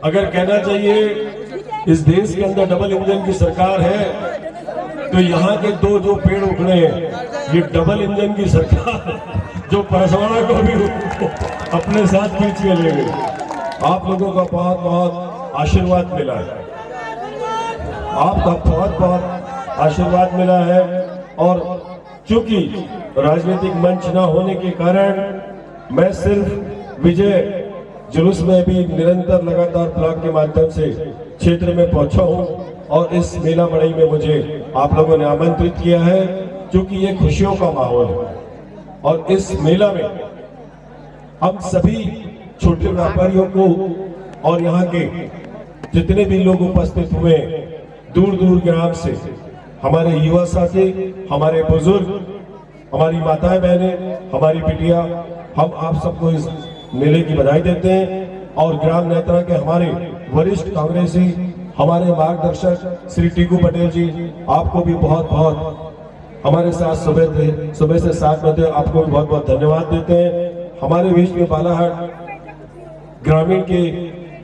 अगर कहना चाहिए इस देश के अंदर डबल इंजन की सरकार है, तो यहाँ के दो जो पेड़ उखड़े हैं ये डबल इंजन की सरकार जो परसवाड़ा को भी अपने साथ खींच के ले गई। आप लोगों का बहुत बहुत आशीर्वाद मिला है, आपका बहुत बहुत आशीर्वाद मिला है। और चूंकि राजनीतिक मंच न होने के कारण मैं सिर्फ विजय जुलूस में भी निरंतर लगातार ब्लॉक के माध्यम से क्षेत्र में पहुंचा हूं और इस मेला मड़ई में मुझे आप लोगों ने आमंत्रित किया है, क्योंकि ये खुशियों का माहौल है। और इस मेला में हम सभी छोटे व्यापारियों को और यहाँ के जितने भी लोग उपस्थित हुए दूर दूर ग्राम से, हमारे युवा साथी, हमारे बुजुर्ग, हमारी माताएं बहनें, हमारी बिटिया, हम आप सबको इस मेले की बधाई देते हैं। और ग्राम नेत्रा के हमारे वरिष्ठ कांग्रेसी, हमारे मार्गदर्शक श्री टीकू पटेल जी, आपको भी बहुत बहुत हमारे साथ सुबह से 7 बजे आपको भी बहुत बहुत धन्यवाद देते हैं। हमारे बीच में बालाहाट ग्रामीण के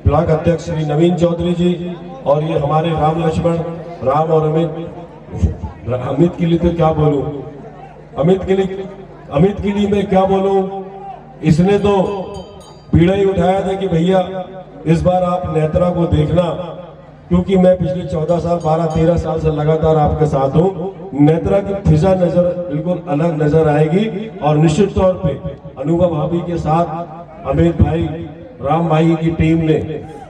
ब्लॉक अध्यक्ष श्री नवीन चौधरी जी, और ये हमारे राम लक्ष्मण, राम और अमित के लिए तो क्या बोलूं, अमित के लिए मैं क्या बोलूं, इसने तो पीड़ा ही उठाया था कि भैया इस बार आप नेत्रा को देखना, क्योंकि मैं पिछले 14 साल 12-13 साल से लगातार आपके साथ हूँ। नेत्रा की फिजा नजर बिल्कुल अलग नजर आएगी और निश्चित तौर पे अनुभव भाभी के साथ अमित भाई, राम भाई की टीम ने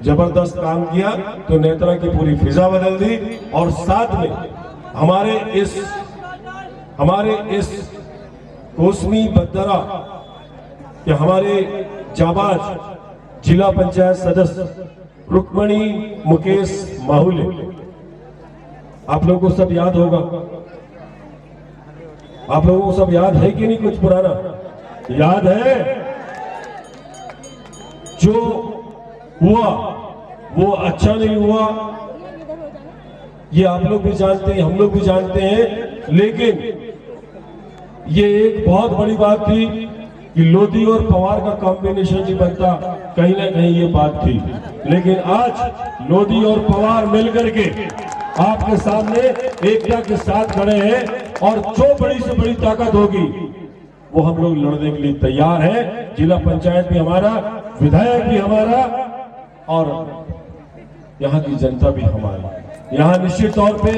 जबरदस्त काम किया तो नेत्रा की पूरी फिजा बदल दी। और साथ में हमारे इस कोसमी बद्दरा कि हमारे जाबाज जिला पंचायत सदस्य रुक्मणी मुकेश माहुले, आप लोगों को सब याद होगा, आप लोगों को सब याद है कि नहीं, कुछ पुराना याद है? जो हुआ वो अच्छा नहीं हुआ, ये आप लोग भी जानते हैं, हम लोग भी जानते हैं। लेकिन ये एक बहुत बड़ी बात थी कि लोधी और पवार का कॉम्बिनेशन नहीं बनता, कहीं ना कहीं ये बात थी। लेकिन आज लोधी और पवार मिलकर के आपके सामने एकता के साथ खड़े हैं और जो बड़ी से बड़ी ताकत होगी वो हम लोग लड़ने के लिए तैयार हैं। जिला पंचायत भी हमारा, विधायक भी हमारा और यहाँ की जनता भी हमारी। यहाँ निश्चित तौर पे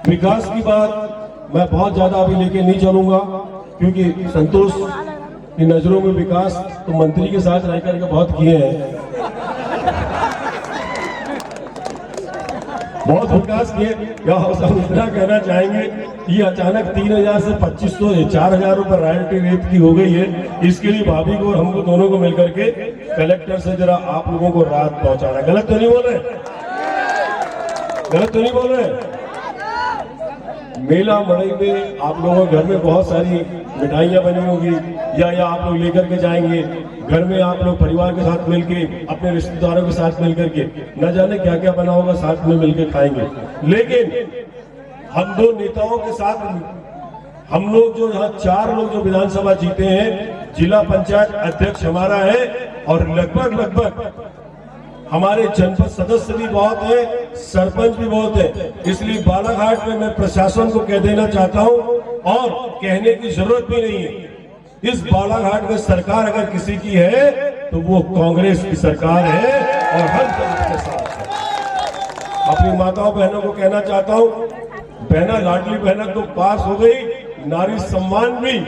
विकास की बात मैं बहुत ज्यादा अभी लेके नहीं चलूंगा, क्योंकि संतोष की नजरों में विकास तो मंत्री के साथ रह करके बहुत किए हैं, बहुत विकास किए। या हम इतना कहना चाहेंगे कि अचानक 3000 से 2500 4000 रुपए रॉयल्टी रेट की हो गई है। इसके लिए भाभी को और हमको दोनों को मिलकर के कलेक्टर से जरा आप लोगों को राहत पहुंचाना। गलत तो नहीं बोल रहे? गलत तो नहीं बोल रहे? मेला मड़ई में आप लोगों के घर में बहुत सारी मिठाइयां बनी होगी, या आप लोग लेकर के जाएंगे घर में, आप लोग परिवार के साथ मिलके, अपने रिश्तेदारों के साथ मिलकर के, न जाने क्या क्या बना होगा, साथ में मिलकर खाएंगे। लेकिन हम दो नेताओं के साथ हम लोग जो यहाँ 4 लोग जो विधानसभा जीते हैं, जिला पंचायत अध्यक्ष हमारा है और लगभग हमारे जनपद सदस्य भी बहुत है, सरपंच भी बहुत है। इसलिए बालाघाट में मैं प्रशासन को कह देना चाहता हूं और कहने की जरूरत भी नहीं है। इस बालाघाट में सरकार अगर किसी की है तो वो कांग्रेस की सरकार है और हम सबके साथ है। अपनी माताओं बहनों को कहना चाहता हूं, बहना लाडली बहना तो पास हो गई, नारी सम्मान भी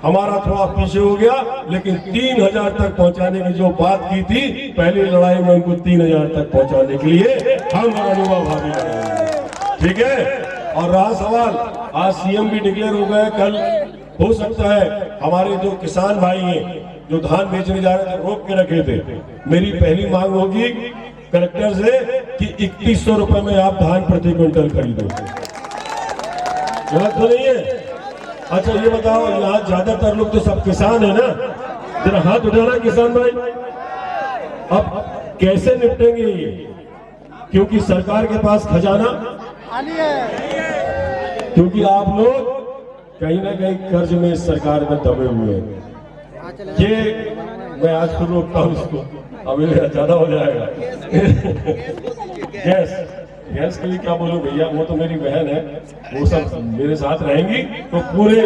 हमारा थोड़ा पीछे हो गया, लेकिन 3000 तक पहुंचाने की जो बात की थी पहली लड़ाई में, उनको 3000 तक पहुंचाने के लिए हम अनुभव भाभी लगाएंगे। ठीक है? और रहा सवाल, आज सीएम भी डिक्लेयर हो गए, कल हो सकता है हमारे जो किसान भाई हैं जो धान बेचने जा रहे थे, रोक के रखे थे, मेरी पहली मांग होगी कलेक्टर से कि 3100 रुपए में आप धान प्रति क्विंटल खरीदो। गलत तो नहीं है? अच्छा ये बताओ, यहाँ ज्यादातर लोग तो सब किसान है ना, जरा हाथ उठाना किसान भाई। अब कैसे निपटेंगे ये? क्योंकि सरकार के पास खजाना खाली है, क्योंकि आप लोग कहीं ना कहीं कर्ज में सरकार में दबे हुए हैं। ये मैं आज फिर रोकता हूँ इसको। अभी ज्यादा हो जाएगा। गैस गैस के लिए क्या बोलूं भैया, वो तो मेरी बहन है, वो सब मेरे साथ रहेंगी तो पूरे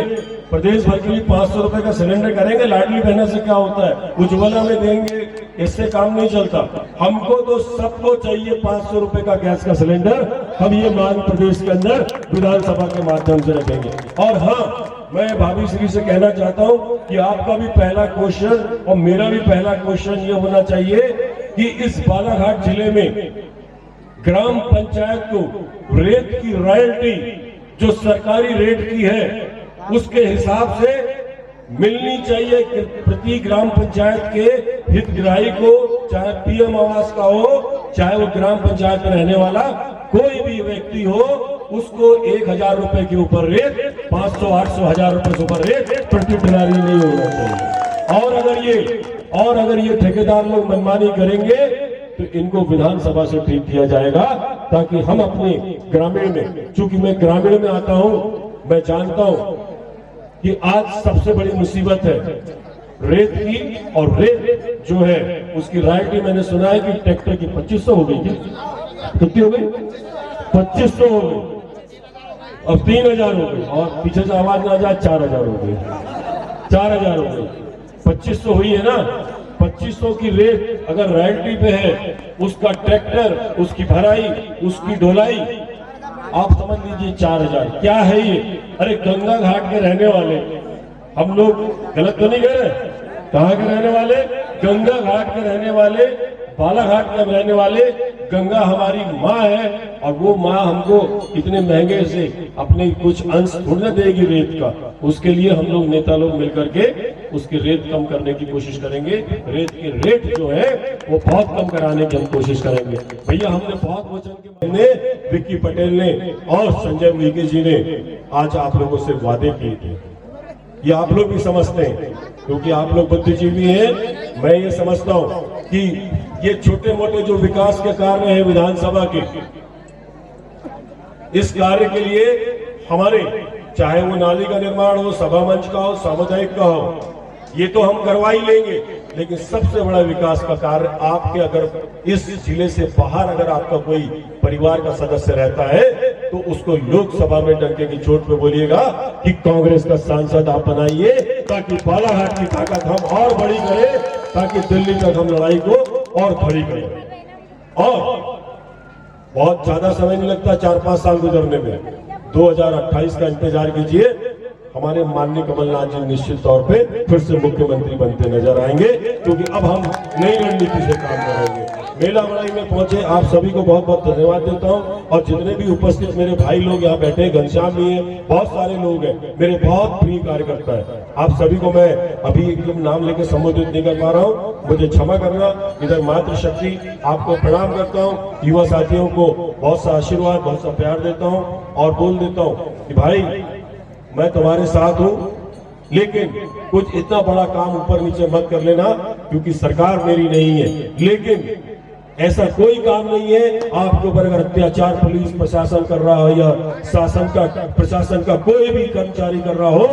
प्रदेश भर के लिए 500 रुपए का सिलेंडर करेंगे। लाडली बहना से क्या होता है, उज्ज्वला में देंगे, इससे काम नहीं चलता। हमको तो सबको चाहिए 500 रुपए का गैस का सिलेंडर। हम ये मांग प्रदेश के अंदर विधानसभा के माध्यम से रखेंगे। और हाँ, मैं भाभी श्री से कहना चाहता हूँ कि आपका भी पहला क्वेश्चन और मेरा भी पहला क्वेश्चन ये होना चाहिए कि इस बालाघाट जिले में ग्राम पंचायत को रेत की रॉयल्टी जो सरकारी रेट की है उसके हिसाब से मिलनी चाहिए कि प्रति ग्राम पंचायत के हितग्राही को, चाहे पीएम आवास का हो, चाहे वो ग्राम पंचायत में रहने वाला कोई भी व्यक्ति हो, उसको 1000 रुपए के ऊपर रेट, 500, 800, 1000 रुपए के ऊपर रेट प्रति दिनारी नहीं होना चाहिए। और अगर ये ठेकेदार लोग मनमानी करेंगे तो इनको विधानसभा से ठीक किया जाएगा, ताकि हम अपने ग्रामीण में, चूंकि मैं ग्रामीण में आता हूं, मैं जानता हूं कि आज सबसे बड़ी मुसीबत है रेत की। और रेत जो है उसकी रॉयल्टी मैंने सुना है कि ट्रैक्टर की 2500 हो गई, कितनी हो गई? 2500 हो गई, अब 3000 हो गई, और पीछे से आवाज ना जाए 4000 हो गई, 4000 हो गई। 2500 हुई है ना, 2500 की रेट अगर रॉयल्टी पे है, उसका ट्रैक्टर, उसकी भराई, उसकी ढुलाई, आप समझ लीजिए 4000। क्या है ये? अरे गंगा घाट के रहने वाले हम लोग, गलत तो नहीं कह रहे, कहाँ के रहने वाले? गंगा घाट के रहने वाले, बालाघाट के रहने वाले। गंगा हमारी माँ है, और वो माँ हमको इतने महंगे से अपने कुछ अंश थोड़ी ना देगी रेत का। उसके लिए हम लोग नेता लोग मिलकर के उसकी रेत कम करने की कोशिश करेंगे। रेत की रेट जो है वो बहुत कम कराने की हम कोशिश करेंगे। भैया हमने बहुत वचन के महीने विक्की पटेल ने और संजय वीके जी ने आज आप लोगों से वादे किए थे। ये आप लोग भी समझते हैं, क्योंकि आप लोग बुद्धिजीवी हैं। मैं ये समझता हूं कि ये छोटे मोटे जो विकास के कार्य हैं विधानसभा के, इस कार्य के लिए हमारे, चाहे वो नाली का निर्माण हो, सभा मंच का हो, सामुदायिक का हो, ये तो हम करवा ही लेंगे। लेकिन सबसे बड़ा विकास का कार्य आपके, अगर इस जिले से बाहर अगर आपका कोई परिवार का सदस्य रहता है तो उसको लोकसभा में डंके की चोट पे बोलिएगा कि कांग्रेस का सांसद आप बनाइए, ताकि बालाघाट की ताकत हम और बड़ी करें, ताकि दिल्ली तक हम लड़ाई को और खड़ी करें। और बहुत ज्यादा समय नहीं लगता, 4-5 साल गुजरने में। 2028 का इंतजार कीजिए, हमारे माननीय कमलनाथ जी निश्चित तौर पे फिर से मुख्यमंत्री बनते नजर आएंगे, क्योंकि अब हम नई रणनीति से काम करेंगे। मेला बड़ाई में पहुंचे आप सभी को बहुत बहुत धन्यवाद देता हूं। और जितने भी उपस्थित मेरे भाई लोग यहाँ बैठे हैं, घनश्याम भी है, बहुत सारे लोग हैं, मेरे बहुत प्रिय कार्यकर्ता है। आप सभी को मैं अभी एकदम नाम लेकर संबोधित नहीं कर पा रहा हूँ, मुझे क्षमा करना। इधर मातृशक्ति आपको प्रणाम करता हूँ, युवा साथियों को बहुत सा आशीर्वाद, बहुत सा प्यार देता हूँ, और बोल देता हूँ कि भाई मैं तुम्हारे साथ हूं, लेकिन कुछ इतना बड़ा काम ऊपर नीचे मत कर लेना, क्योंकि सरकार मेरी नहीं है। लेकिन ऐसा कोई काम नहीं है आपके ऊपर अगर अत्याचार पुलिस प्रशासन कर रहा हो, या शासन का, प्रशासन का कोई भी कर्मचारी कर रहा हो,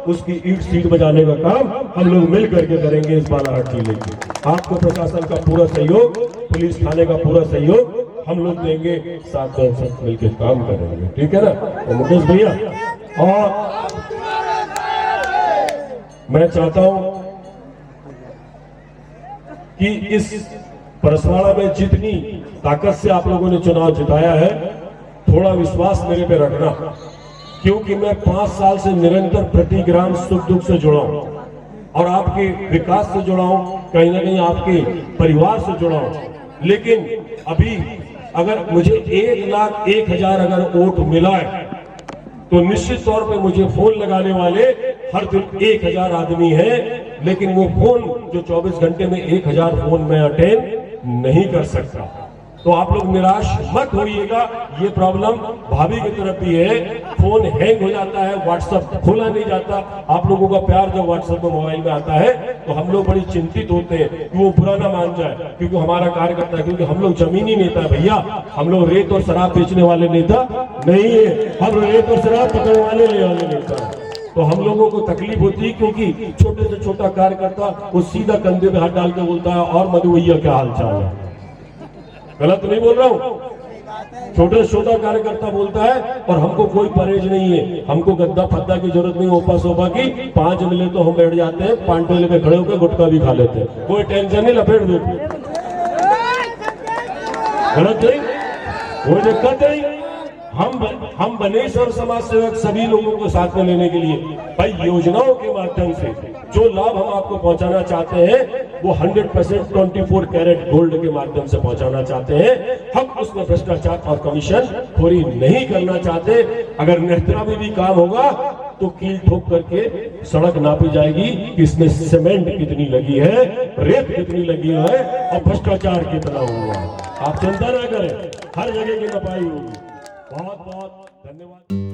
उसकी ईंट सीट बजाने का काम हम लोग मिल करके करेंगे इस बालाघाट जिले के। आपको प्रशासन का पूरा सहयोग, पुलिस थाने का पूरा सहयोग हम लोग देंगे, साथ में सब मिलकर काम करेंगे, ठीक है ना? तो मुकेश भैया, और मैं चाहता हूं कि इस परसवाड़ा में जितनी ताकत से आप लोगों ने चुनाव जिताया है, थोड़ा विश्वास मेरे पे रखना, क्योंकि मैं 5 साल से निरंतर प्रति ग्राम सुख दुख से जुड़ा हूं, और आपके विकास से जुड़ा हूं, कहीं ना कहीं आपके परिवार से जुड़ा हूं। लेकिन अभी अगर मुझे 1,01,000 अगर वोट मिला है, तो निश्चित तौर पे मुझे फोन लगाने वाले हर दिन 1000 आदमी हैं, लेकिन वो फोन जो 24 घंटे में 1000 फोन मैं अटेंड नहीं कर सकता। तो आप लोग निराश मत होइएगा, ये प्रॉब्लम भाभी की तरफ भी है, फोन हैंग हो जाता है, व्हाट्सएप खोला नहीं जाता। आप लोगों का प्यार जब व्हाट्सएप में मोबाइल में आता है तो हम लोग बड़ी चिंतित होते हैं कि वो बुरा ना मान जाए, क्योंकि हमारा कार्यकर्ता है, क्योंकि हम लोग जमीनी नेता है भैया, हम लोग रेत और शराब बेचने वाले नेता नहीं है, हम रेत और शराब पकड़ने वाले नेता है। तो हम लोगों को तकलीफ होती है, क्योंकि छोटे से छोटा कार्यकर्ता वो सीधा कंधे पे हाथ डाल के बोलता है और मधु भैया क्या हाल चाल है। गलत नहीं बोल रहा हूं, छोटे से छोटा कार्यकर्ता बोलता है और हमको कोई परहेज नहीं है, हमको गद्दा फद्दा की जरूरत नहीं, ओपा सोपा की। 5 मिले तो हम बैठ जाते हैं, 5 टोले पे खड़े होकर गुटखा भी खा लेते हैं, कोई टेंशन नहीं, लपेट देते। गलत नहीं, कोई दिक्कत नहीं। हम बने सर समाज सेवक सभी लोगों को साथ में लेने के लिए। भाई योजनाओं के माध्यम से जो लाभ हम आपको पहुंचाना चाहते हैं वो 100% 24 कैरेट गोल्ड के माध्यम से पहुंचाना चाहते हैं। हम उसमें भ्रष्टाचार और कमीशन खोरी नहीं करना चाहते। अगर नेत्रा में भी काम होगा तो कील ठोक करके सड़क नापी जाएगी कि इसमें सीमेंट कितनी लगी है, रेत कितनी लगी है और भ्रष्टाचार कितना हुआ। आप चिंता ना करें, हर जगह की नपाई होगी। बहुत बहुत धन्यवाद।